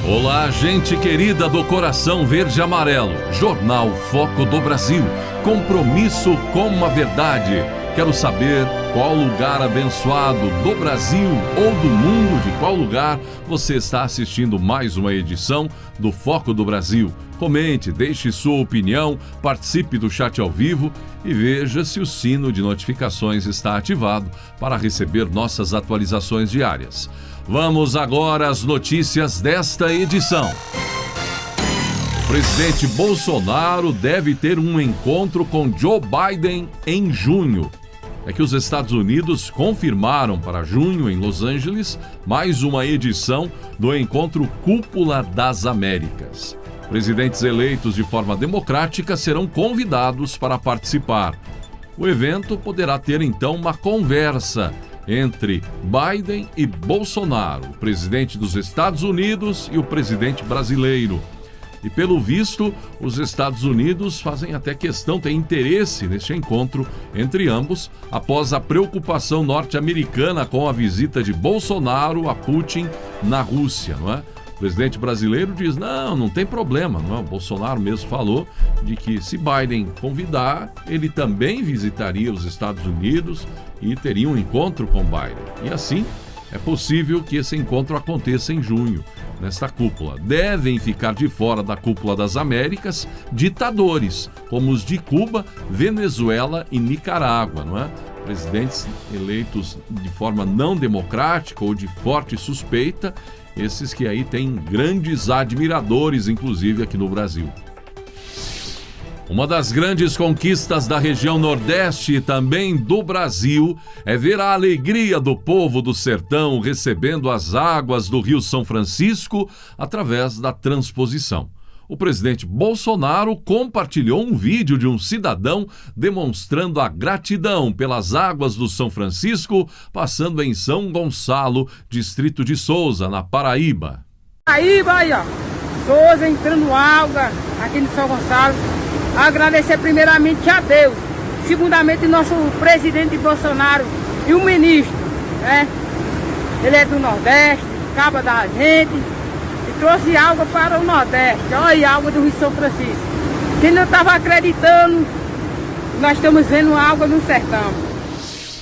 Olá, gente querida do coração verde e amarelo. Jornal Foco do Brasil. Compromisso com a verdade. Quero saber qual lugar abençoado do Brasil ou do mundo, de qual lugar você está assistindo mais uma edição do Foco do Brasil. Comente, deixe sua opinião, participe do chat ao vivo e veja se o sino de notificações está ativado para receber nossas atualizações diárias. Vamos agora às notícias desta edição. O presidente Bolsonaro deve ter um encontro com Joe Biden em junho. É que os Estados Unidos confirmaram para junho, em Los Angeles, mais uma edição do Encontro Cúpula das Américas. Presidentes eleitos de forma democrática serão convidados para participar. O evento poderá ter, então, uma conversa entre Biden e Bolsonaro, o presidente dos Estados Unidos e o presidente brasileiro. E, pelo visto, os Estados Unidos fazem até questão, têm interesse neste encontro entre ambos, após a preocupação norte-americana com a visita de Bolsonaro a Putin na Rússia, não é? O presidente brasileiro diz, não tem problema, não é? O Bolsonaro mesmo falou de que se Biden convidar, ele também visitaria os Estados Unidos e teria um encontro com Biden. E assim, é possível que esse encontro aconteça em junho, nesta cúpula. Devem ficar de fora da Cúpula das Américas ditadores, como os de Cuba, Venezuela e Nicarágua, não é? Presidentes eleitos de forma não democrática ou de forte suspeita, esses que aí têm grandes admiradores, inclusive aqui no Brasil. Uma das grandes conquistas da região Nordeste e também do Brasil é ver a alegria do povo do sertão recebendo as águas do Rio São Francisco através da transposição. O presidente Bolsonaro compartilhou um vídeo de um cidadão demonstrando a gratidão pelas águas do São Francisco, passando em São Gonçalo, distrito de Souza, na Paraíba. Paraíba, aí, ó. Souza entrando água aqui no São Gonçalo. Agradecer primeiramente a Deus, segundamente nosso presidente Bolsonaro e o ministro, né? Ele é do Nordeste, acaba da gente e trouxe água para o Nordeste. Olha aí, a água do Rio São Francisco. Quem não estava acreditando, nós estamos vendo água no sertão.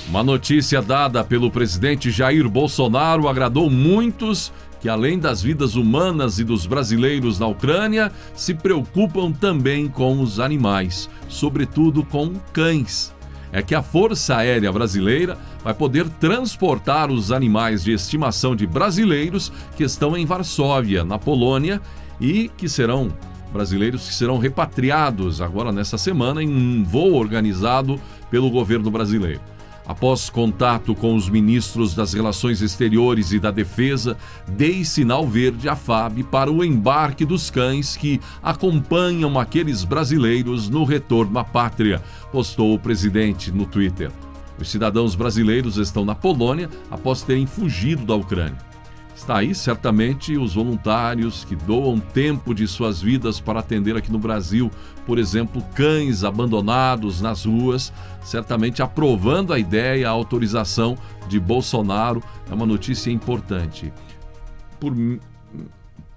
Uma notícia dada pelo presidente Jair Bolsonaro agradou muitos que, além das vidas humanas e dos brasileiros na Ucrânia, se preocupam também com os animais, sobretudo com cães. É que a Força Aérea Brasileira vai poder transportar os animais de estimação de brasileiros que estão em Varsóvia, na Polônia, e que serão brasileiros que serão repatriados agora nessa semana em um voo organizado pelo governo brasileiro. Após contato com os ministros das Relações Exteriores e da Defesa, dei sinal verde à FAB para o embarque dos cães que acompanham aqueles brasileiros no retorno à pátria, postou o presidente no Twitter. Os cidadãos brasileiros estão na Polônia após terem fugido da Ucrânia. Está aí, certamente, os voluntários que doam tempo de suas vidas para atender aqui no Brasil, por exemplo, cães abandonados nas ruas, certamente aprovando a ideia, a autorização de Bolsonaro. É uma notícia importante,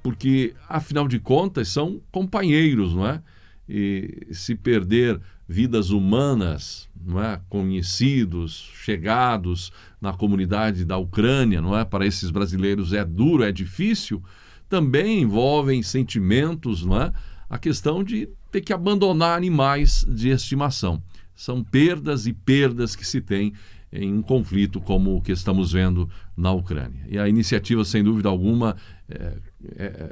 porque, afinal de contas, são companheiros, não é? E se perder vidas humanas, não é? Conhecidos, chegados na comunidade da Ucrânia, não é? Para esses brasileiros é duro, é difícil, também envolvem sentimentos, não é? A questão de ter que abandonar animais de estimação. São perdas e perdas que se tem em um conflito como o que estamos vendo na Ucrânia. E a iniciativa, sem dúvida alguma,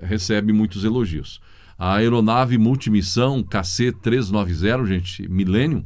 recebe muitos elogios. A aeronave multimissão KC-390, gente, Millennium,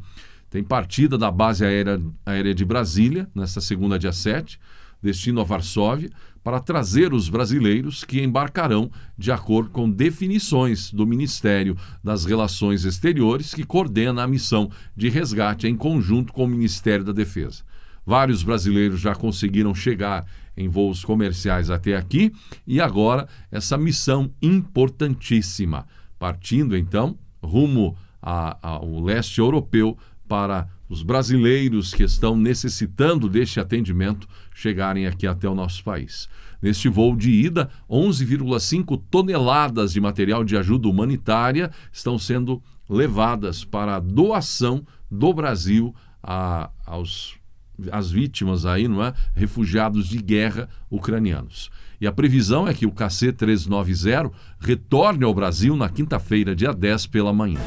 tem partida da base aérea de Brasília, nesta segunda, dia 7, destino a Varsóvia, para trazer os brasileiros que embarcarão de acordo com definições do Ministério das Relações Exteriores, que coordena a missão de resgate em conjunto com o Ministério da Defesa. Vários brasileiros já conseguiram chegar em voos comerciais até aqui e agora essa missão importantíssima, partindo então rumo ao leste europeu para os brasileiros que estão necessitando deste atendimento chegarem aqui até o nosso país. Neste voo de ida, 11,5 toneladas de material de ajuda humanitária estão sendo levadas para a doação do Brasil às vítimas aí, não é? Refugiados de guerra ucranianos. E a previsão é que o KC-390 retorne ao Brasil na quinta-feira, dia 10, pela manhã.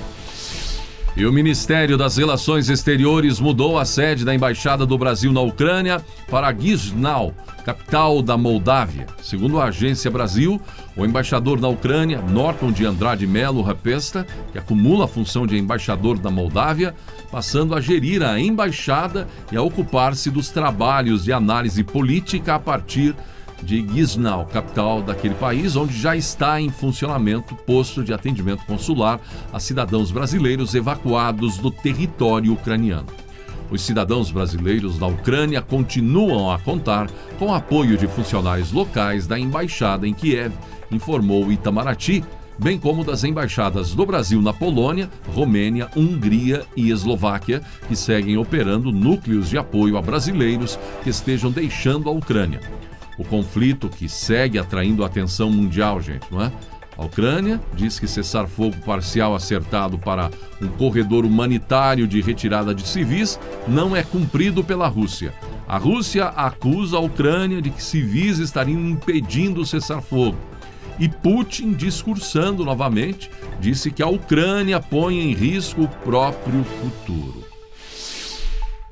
E o Ministério das Relações Exteriores mudou a sede da Embaixada do Brasil na Ucrânia para Chisinau, capital da Moldávia. Segundo a Agência Brasil, o embaixador na Ucrânia, Norton de Andrade Melo Rapesta, que acumula a função de embaixador da Moldávia, passando a gerir a embaixada e a ocupar-se dos trabalhos de análise política a partir de Chisinau, capital daquele país, onde já está em funcionamento posto de atendimento consular a cidadãos brasileiros evacuados do território ucraniano. Os cidadãos brasileiros da Ucrânia continuam a contar com o apoio de funcionários locais da embaixada em Kiev, informou Itamaraty, bem como das embaixadas do Brasil na Polônia, Romênia, Hungria e Eslováquia, que seguem operando núcleos de apoio a brasileiros que estejam deixando a Ucrânia. O conflito que segue atraindo a atenção mundial, gente, não é? A Ucrânia diz que cessar-fogo parcial acertado para um corredor humanitário de retirada de civis não é cumprido pela Rússia. A Rússia acusa a Ucrânia de que civis estariam impedindo o cessar-fogo. E Putin, discursando novamente, disse que a Ucrânia põe em risco o próprio futuro.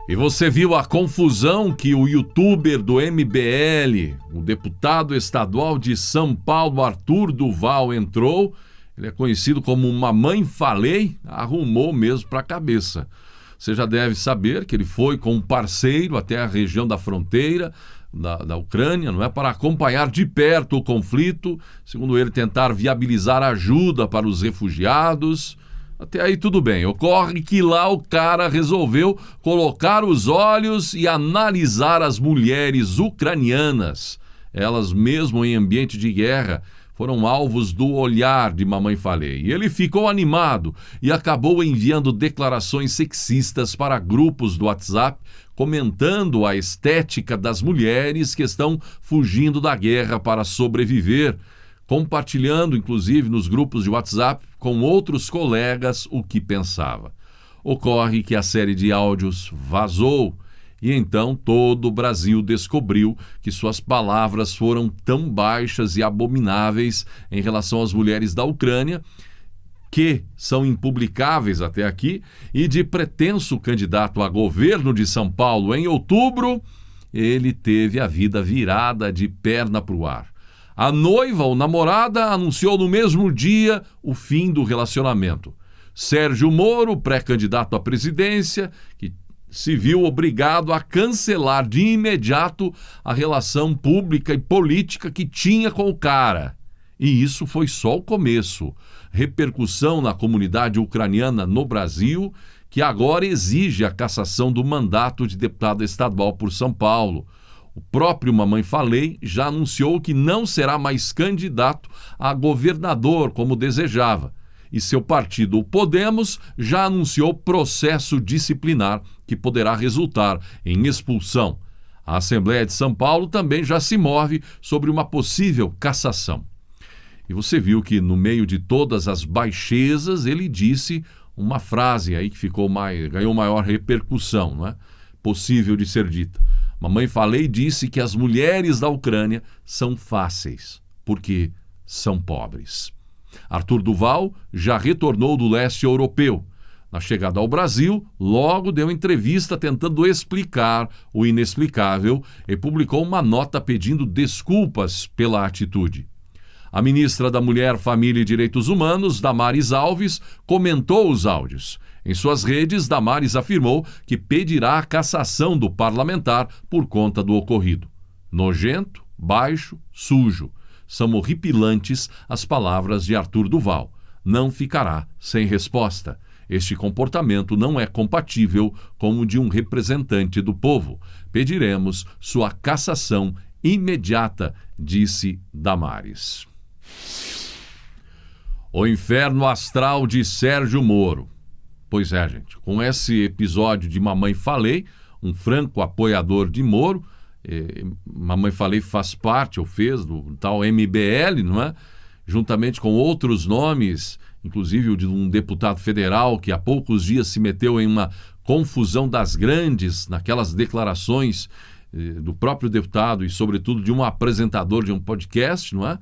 E você viu a confusão que o youtuber do MBL, o deputado estadual de São Paulo, Arthur Duval, entrou? Ele é conhecido como Mamãe Falei, arrumou mesmo para a cabeça. Você já deve saber que ele foi com um parceiro até a região da fronteira da Ucrânia, não é, para acompanhar de perto o conflito, segundo ele, tentar viabilizar ajuda para os refugiados. Até aí tudo bem. Ocorre que lá o cara resolveu colocar os olhos e analisar as mulheres ucranianas. Elas, mesmo em ambiente de guerra, foram alvos do olhar de Mamãe Falei. E ele ficou animado e acabou enviando declarações sexistas para grupos do WhatsApp, comentando a estética das mulheres que estão fugindo da guerra para sobreviver, compartilhando, inclusive, nos grupos de WhatsApp com outros colegas o que pensava. Ocorre que a série de áudios vazou e então todo o Brasil descobriu que suas palavras foram tão baixas e abomináveis em relação às mulheres da Ucrânia, que são impublicáveis até aqui, e de pretenso candidato a governo de São Paulo em outubro, ele teve a vida virada de perna para o ar. A noiva ou namorada anunciou no mesmo dia o fim do relacionamento. Sérgio Moro, pré-candidato à presidência, que se viu obrigado a cancelar de imediato a relação pública e política que tinha com o cara. E isso foi só o começo. Repercussão na comunidade ucraniana no Brasil, que agora exige a cassação do mandato de deputado estadual por São Paulo. O próprio Mamãe Falei já anunciou que não será mais candidato a governador como desejava. E seu partido, o Podemos, já anunciou processo disciplinar que poderá resultar em expulsão. A Assembleia de São Paulo também já se move sobre uma possível cassação. E você viu que no meio de todas as baixezas ele disse uma frase aí que ganhou maior repercussão, não é? Possível de ser dita. Mamãe Falei disse que as mulheres da Ucrânia são fáceis, porque são pobres. Arthur Duval já retornou do leste europeu. Na chegada ao Brasil, logo deu entrevista tentando explicar o inexplicável e publicou uma nota pedindo desculpas pela atitude. A ministra da Mulher, Família e Direitos Humanos, Damares Alves, comentou os áudios. Em suas redes, Damares afirmou que pedirá a cassação do parlamentar por conta do ocorrido. Nojento, baixo, sujo. São horripilantes as palavras de Arthur Duval. Não ficará sem resposta. Este comportamento não é compatível com o de um representante do povo. Pediremos sua cassação imediata, disse Damares. O inferno astral de Sérgio Moro. Pois é, gente, com esse episódio de Mamãe Falei, um franco apoiador de Moro, Mamãe Falei faz parte, ou fez, do tal MBL, não é? Juntamente com outros nomes, inclusive o de um deputado federal que há poucos dias se meteu em uma confusão das grandes, naquelas declarações do próprio deputado e, sobretudo, de um apresentador de um podcast, não é?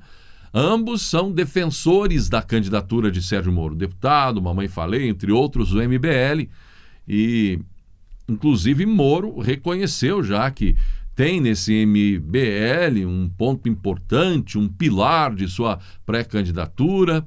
Ambos são defensores da candidatura de Sérgio Moro, deputado, Mamãe Falei, entre outros, o MBL, e, inclusive, Moro reconheceu já que tem nesse MBL um ponto importante, um pilar de sua pré-candidatura,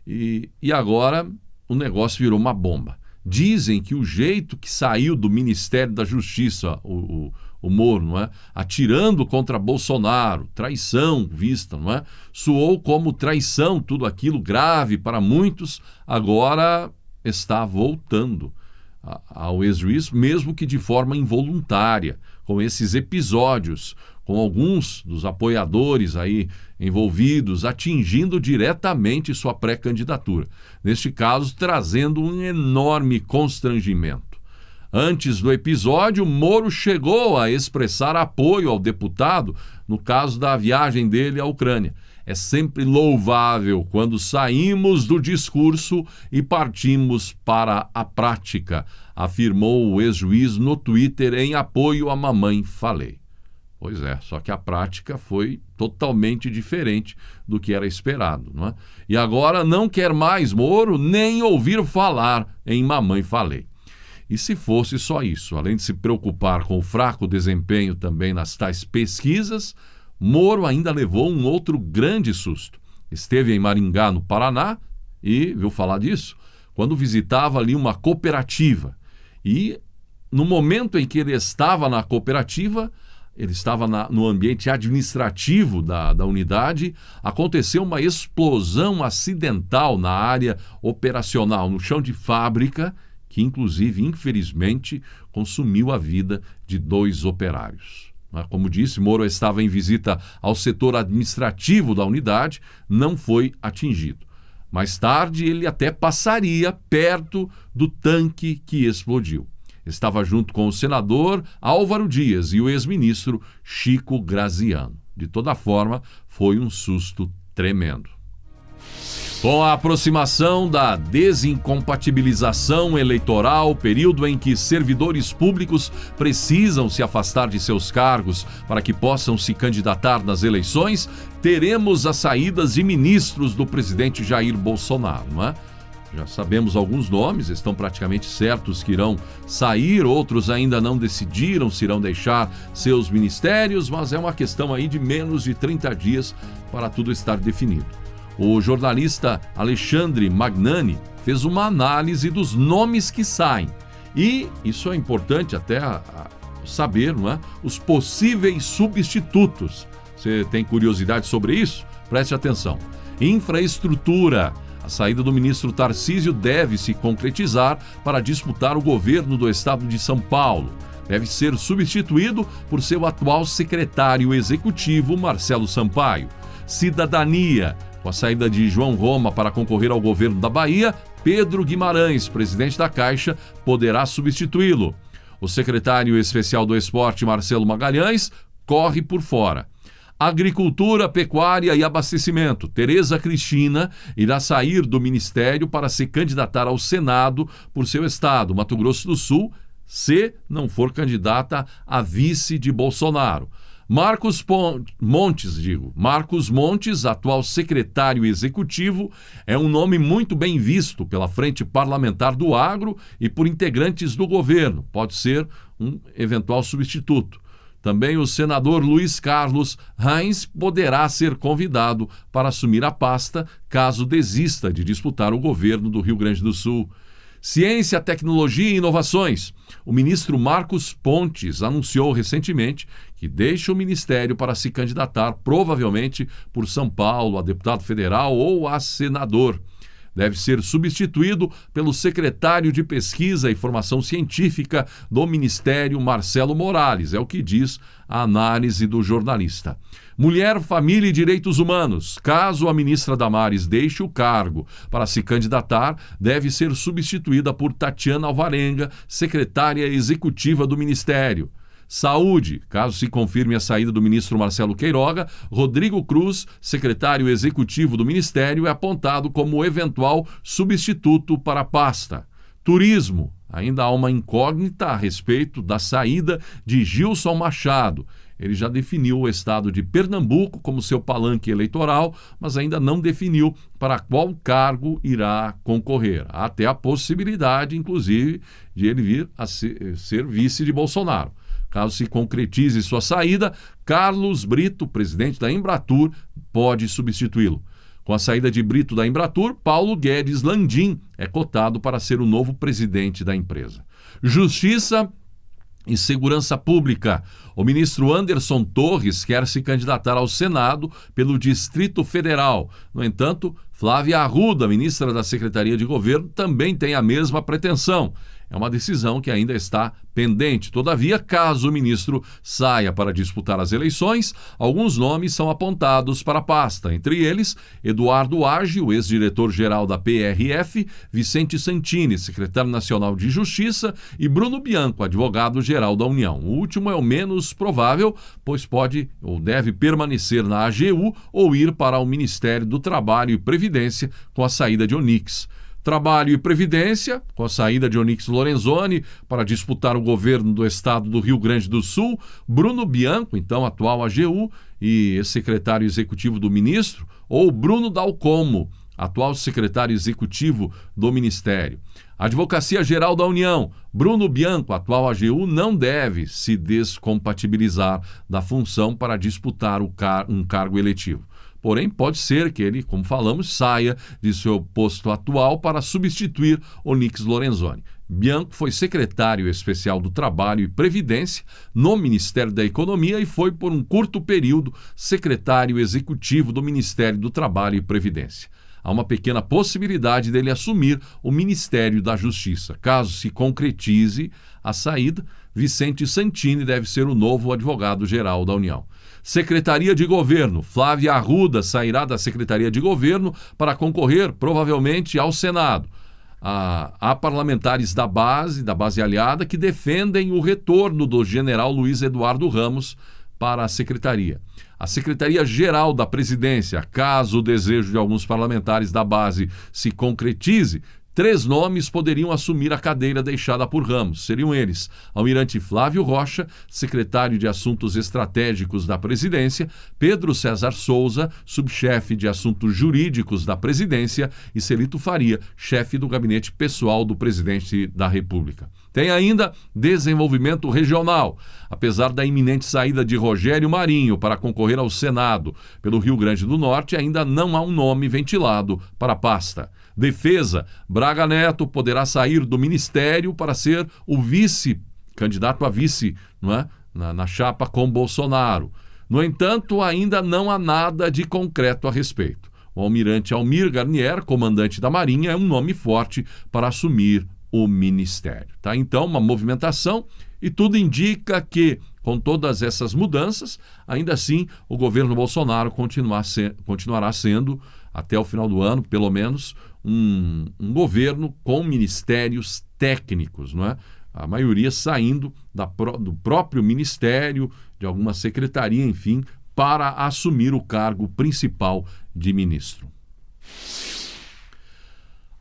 e agora o negócio virou uma bomba. Dizem que o jeito que saiu do Ministério da Justiça, o Moro, não é? Atirando contra Bolsonaro, traição vista, não é? Soou como traição, tudo aquilo grave para muitos, agora está voltando ao ex-juiz, mesmo que de forma involuntária, com esses episódios, com alguns dos apoiadores aí envolvidos, atingindo diretamente sua pré-candidatura. Neste caso, trazendo um enorme constrangimento. Antes do episódio, Moro chegou a expressar apoio ao deputado no caso da viagem dele à Ucrânia. É sempre louvável quando saímos do discurso e partimos para a prática, afirmou o ex-juiz no Twitter em apoio à Mamãe Falei. Pois é, só que a prática foi totalmente diferente do que era esperado, não é? E agora não quer mais Moro nem ouvir falar em Mamãe Falei. E se fosse só isso, além de se preocupar com o fraco desempenho também nas tais pesquisas, Moro ainda levou um outro grande susto. Esteve em Maringá, no Paraná, e viu falar disso, quando visitava ali uma cooperativa. E no momento em que ele estava na cooperativa, ele estava no ambiente administrativo da unidade, aconteceu uma explosão acidental na área operacional, no chão de fábrica, que inclusive, infelizmente, consumiu a vida de 2 operários. Como disse, Moro estava em visita ao setor administrativo da unidade, não foi atingido. Mais tarde, ele até passaria perto do tanque que explodiu. Estava junto com o senador Álvaro Dias e o ex-ministro Chico Graziano. De toda forma, foi um susto tremendo. Com a aproximação da desincompatibilização eleitoral, período em que servidores públicos precisam se afastar de seus cargos para que possam se candidatar nas eleições, teremos as saídas de ministros do presidente Jair Bolsonaro, não é? Já sabemos alguns nomes, estão praticamente certos que irão sair, outros ainda não decidiram se irão deixar seus ministérios, mas é uma questão aí de menos de 30 dias para tudo estar definido. O jornalista Alexandre Magnani fez uma análise dos nomes que saem. E isso é importante até saber, não é? Os possíveis substitutos. Você tem curiosidade sobre isso? Preste atenção. Infraestrutura. A saída do ministro Tarcísio deve se concretizar para disputar o governo do estado de São Paulo. Deve ser substituído por seu atual secretário executivo, Marcelo Sampaio. Cidadania. Com a saída de João Roma para concorrer ao governo da Bahia, Pedro Guimarães, presidente da Caixa, poderá substituí-lo. O secretário especial do Esporte, Marcelo Magalhães, corre por fora. Agricultura, Pecuária e Abastecimento. Tereza Cristina irá sair do ministério para se candidatar ao Senado por seu estado, Mato Grosso do Sul, se não for candidata a vice de Bolsonaro. Marcos Montes, atual secretário executivo, é um nome muito bem visto pela Frente Parlamentar do Agro e por integrantes do governo. Pode ser um eventual substituto. Também o senador Luiz Carlos Reins poderá ser convidado para assumir a pasta caso desista de disputar o governo do Rio Grande do Sul. Ciência, Tecnologia e Inovações. O ministro Marcos Pontes anunciou recentemente que deixa o ministério para se candidatar, provavelmente por São Paulo, a deputado federal ou a senador. deve ser substituído pelo secretário de Pesquisa e Formação Científica do Ministério, Marcelo Morales, é o que diz a análise do jornalista. Mulher, Família e Direitos Humanos. Caso a ministra Damares deixe o cargo para se candidatar, deve ser substituída por Tatiana Alvarenga, secretária executiva do Ministério. Saúde, caso se confirme a saída do ministro Marcelo Queiroga, Rodrigo Cruz, secretário executivo do Ministério, é apontado como eventual substituto para a pasta. Turismo, ainda há uma incógnita a respeito da saída de Gilson Machado. Ele já definiu o estado de Pernambuco como seu palanque eleitoral, mas ainda não definiu para qual cargo irá concorrer. Há até a possibilidade, inclusive, de ele vir a ser vice de Bolsonaro. Caso se concretize sua saída, Carlos Brito, presidente da Embratur, pode substituí-lo. Com a saída de Brito da Embratur, Paulo Guedes Landim é cotado para ser o novo presidente da empresa. Justiça e Segurança Pública. O ministro Anderson Torres quer se candidatar ao Senado pelo Distrito Federal. No entanto, Flávia Arruda, ministra da Secretaria de Governo, também tem a mesma pretensão. É uma decisão que ainda está pendente. Todavia, caso o ministro saia para disputar as eleições, alguns nomes são apontados para a pasta. Entre eles, Eduardo Age, o ex-diretor-geral da PRF, Vicente Santini, secretário nacional de Justiça, e Bruno Bianco, advogado-geral da União. O último é o menos provável, pois pode ou deve permanecer na AGU ou ir para o Ministério do Trabalho e Previdência com a saída de Onyx. Trabalho e Previdência, com a saída de Onyx Lorenzoni para disputar o governo do estado do Rio Grande do Sul, Bruno Bianco, então atual AGU e secretário executivo do ministro, ou Bruno Dalcomo, atual secretário executivo do Ministério. Advocacia Geral da União, Bruno Bianco, atual AGU, não deve se descompatibilizar da função para disputar um cargo eletivo. Porém, pode ser que ele, como falamos, saia de seu posto atual para substituir Onyx Lorenzoni. Bianco foi secretário especial do Trabalho e Previdência no Ministério da Economia e foi, por um curto período, secretário executivo do Ministério do Trabalho e Previdência. Há uma pequena possibilidade dele assumir o Ministério da Justiça. Caso se concretize a saída, Vicente Santini deve ser o novo advogado-geral da União. Secretaria de Governo. Flávia Arruda sairá da Secretaria de Governo para concorrer, provavelmente, ao Senado. Há parlamentares da base aliada, que defendem o retorno do general Luiz Eduardo Ramos para a Secretaria. A Secretaria-Geral da Presidência, caso o desejo de alguns parlamentares da base se concretize, 3 nomes poderiam assumir a cadeira deixada por Ramos. Seriam eles: Almirante Flávio Rocha, secretário de Assuntos Estratégicos da Presidência, Pedro César Souza, subchefe de Assuntos Jurídicos da Presidência, e Celito Faria, chefe do gabinete pessoal do presidente da República. Tem ainda Desenvolvimento Regional. Apesar da iminente saída de Rogério Marinho para concorrer ao Senado pelo Rio Grande do Norte, ainda não há um nome ventilado para a pasta. Defesa, Braga Neto poderá sair do ministério para ser o candidato a vice, não é? na chapa com Bolsonaro. No entanto, ainda não há nada de concreto a respeito. O almirante Almir Garnier, comandante da Marinha, é um nome forte para assumir o ministério. Tá? Então, uma movimentação, e tudo indica que, com todas essas mudanças, ainda assim, o governo Bolsonaro continuará sendo, até o final do ano, pelo menos, um governo com ministérios técnicos, não é? A maioria saindo do próprio ministério, de alguma secretaria, enfim, para assumir o cargo principal de ministro.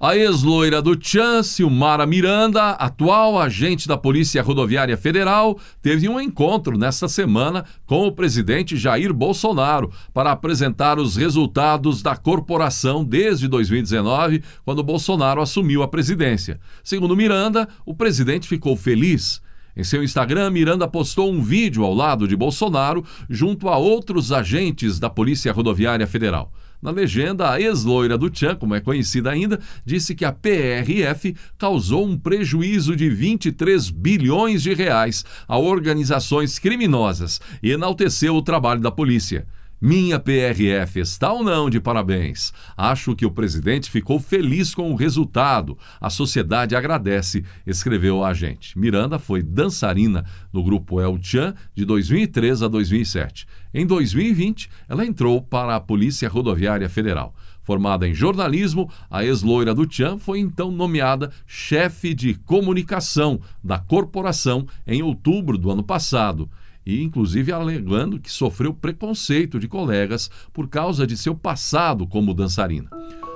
A ex-loira do Tchan, Silmara Miranda, atual agente da Polícia Rodoviária Federal, teve um encontro nesta semana com o presidente Jair Bolsonaro para apresentar os resultados da corporação desde 2019, quando Bolsonaro assumiu a presidência. Segundo Miranda, o presidente ficou feliz. Em seu Instagram, Miranda postou um vídeo ao lado de Bolsonaro junto a outros agentes da Polícia Rodoviária Federal. Na legenda, a ex-loira do Tchan, como é conhecida ainda, disse que a PRF causou um prejuízo de 23 bilhões de reais a organizações criminosas e enalteceu o trabalho da polícia. Minha PRF está ou não de parabéns? Acho que o presidente ficou feliz com o resultado. A sociedade agradece, escreveu a agente. Miranda foi dançarina no grupo El Chan de 2003 a 2007. Em 2020, ela entrou para a Polícia Rodoviária Federal. Formada em jornalismo, a ex-loira do Chan foi então nomeada chefe de comunicação da corporação em outubro do ano passado. E inclusive alegando que sofreu preconceito de colegas por causa de seu passado como dançarina.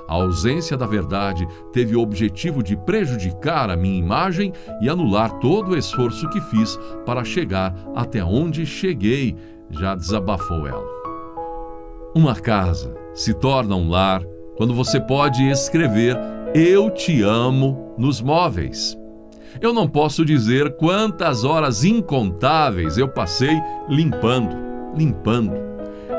A ausência da verdade teve o objetivo de prejudicar a minha imagem e anular todo o esforço que fiz para chegar até onde cheguei, já desabafou ela. Uma casa se torna um lar quando você pode escrever "Eu te amo" nos móveis. Eu não posso dizer quantas horas incontáveis eu passei limpando.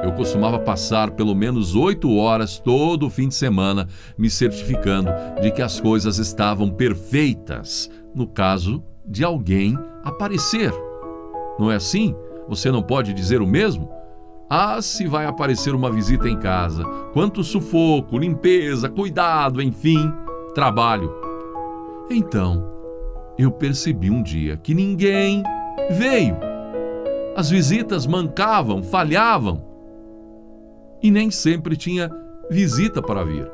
Eu costumava passar pelo menos 8 horas todo fim de semana me certificando de que as coisas estavam perfeitas, no caso de alguém aparecer. Não é assim? Você não pode dizer o mesmo? Ah, se vai aparecer uma visita em casa, quanto sufoco, limpeza, cuidado, enfim, trabalho. Então, eu percebi um dia que ninguém veio. As visitas mancavam, falhavam. E nem sempre tinha visita para vir.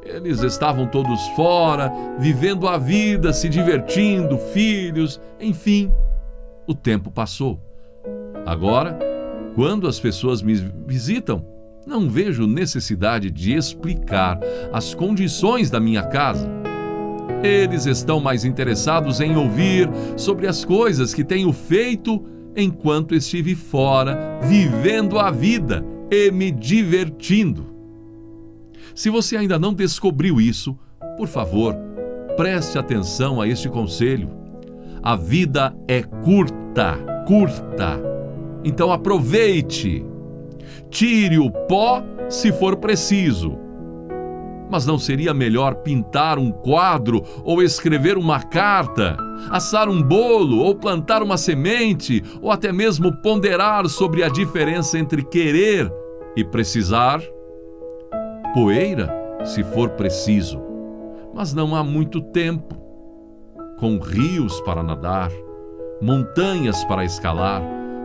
Eles estavam todos fora, vivendo a vida, se divertindo, filhos, enfim. O tempo passou. Agora, quando as pessoas me visitam, não vejo necessidade de explicar as condições da minha casa. Eles estão mais interessados em ouvir sobre as coisas que tenho feito enquanto estive fora, vivendo a vida e me divertindo. Se você ainda não descobriu isso, por favor, preste atenção a este conselho. A vida é curta. Então aproveite. Tire o pó se for preciso. Mas não seria melhor pintar um quadro ou escrever uma carta, assar um bolo ou plantar uma semente, ou até mesmo ponderar sobre a diferença entre querer e precisar? Poeira, se for preciso, mas não há muito tempo. Com rios para nadar, montanhas para escalar,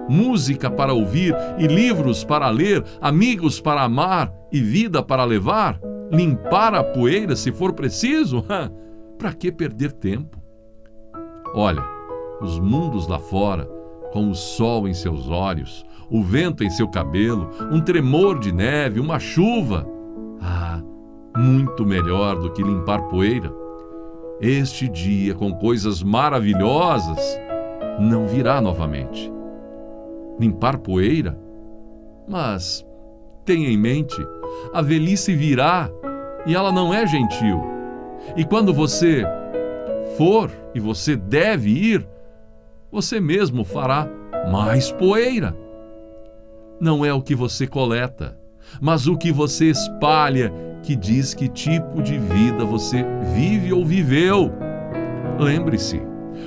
música para ouvir e livros para ler, amigos para amar e vida para levar, limpar a poeira se for preciso? Para que perder tempo? Olha, os mundos lá fora, com o sol em seus olhos, o vento em seu cabelo, um tremor de neve, uma chuva. Muito melhor do que limpar poeira. Este dia com coisas maravilhosas não virá novamente. Limpar poeira? Mas tenha em mente, a velhice virá e ela não é gentil. E quando você for e você deve ir, você mesmo fará mais poeira. Não é o que você coleta, mas o que você espalha que diz que tipo de vida você vive ou viveu. Lembre-se,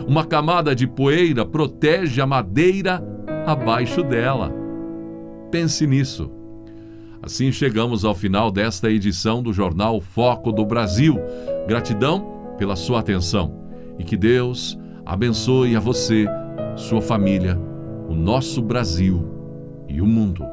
uma camada de poeira protege a madeira abaixo dela. Pense nisso. Assim chegamos ao final desta edição do Jornal Foco do Brasil. Gratidão pela sua atenção e que Deus abençoe a você, sua família, o nosso Brasil e o mundo.